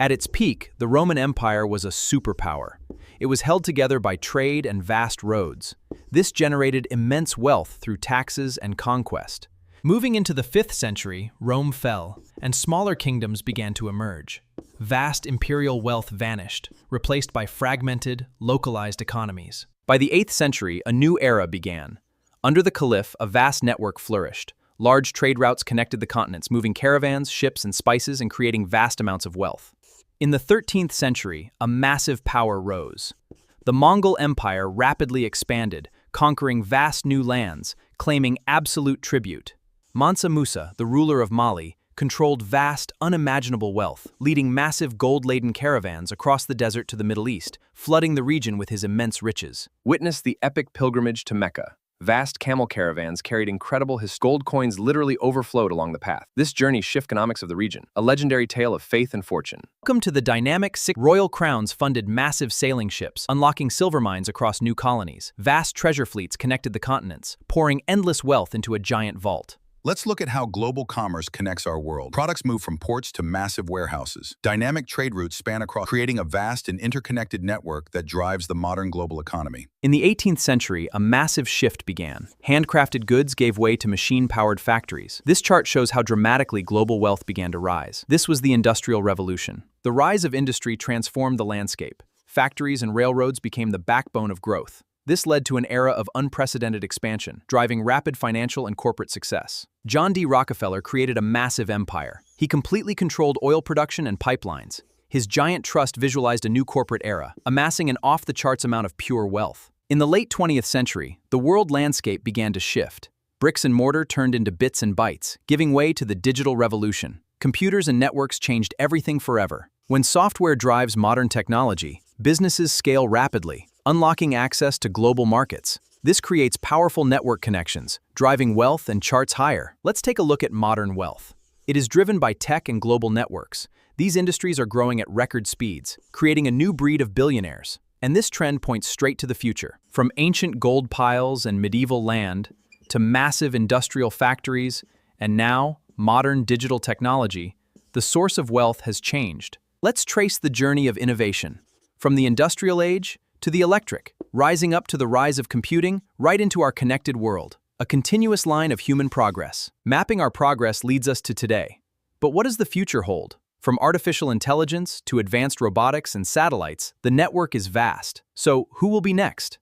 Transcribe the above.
At its peak, the Roman Empire was a superpower. It was held together by trade and vast roads. This generated immense wealth through taxes and conquest. Moving into the 5th century, Rome fell, and smaller kingdoms began to emerge. Vast imperial wealth vanished, replaced by fragmented, localized economies. By the 8th century, a new era began. Under the Caliph, a vast network flourished. Large trade routes connected the continents, moving caravans, ships, and spices and creating vast amounts of wealth. In the 13th century, a massive power rose. The Mongol Empire rapidly expanded, conquering vast new lands, claiming absolute tribute. Mansa Musa, the ruler of Mali, controlled vast, unimaginable wealth, leading massive gold-laden caravans across the desert to the Middle East, flooding the region with his immense riches. Witness the epic pilgrimage to Mecca. Vast camel caravans carried incredible gold coins literally overflowed along the path. This journey shifted economics of the region, a legendary tale of faith and fortune. Welcome to the dynamic royal crowns funded massive sailing ships, unlocking silver mines across new colonies. Vast treasure fleets connected the continents, pouring endless wealth into a giant vault. Let's look at how global commerce connects our world. Products move from ports to massive warehouses. Dynamic trade routes span across, creating a vast and interconnected network that drives the modern global economy. In the 18th century, a massive shift began. Handcrafted goods gave way to machine-powered factories. This chart shows how dramatically global wealth began to rise. This was the Industrial Revolution. The rise of industry transformed the landscape. Factories and railroads became the backbone of growth. This led to an era of unprecedented expansion, driving rapid financial and corporate success. John D. Rockefeller created a massive empire. He completely controlled oil production and pipelines. His giant trust visualized a new corporate era, amassing an off-the-charts amount of pure wealth. In the late 20th century, the world landscape began to shift. Bricks and mortar turned into bits and bytes, giving way to the digital revolution. Computers and networks changed everything forever. When software drives modern technology, businesses scale rapidly, unlocking access to global markets. This creates powerful network connections, driving wealth and charts higher. Let's take a look at modern wealth. It is driven by tech and global networks. These industries are growing at record speeds, creating a new breed of billionaires. And this trend points straight to the future. From ancient gold piles and medieval land, to massive industrial factories, and now modern digital technology, the source of wealth has changed. Let's trace the journey of innovation. From the industrial age to the electric, rising up to the rise of computing, right into our connected world. A continuous line of human progress. Mapping our progress leads us to today. But what does the future hold? From artificial intelligence to advanced robotics and satellites, the network is vast. So, who will be next?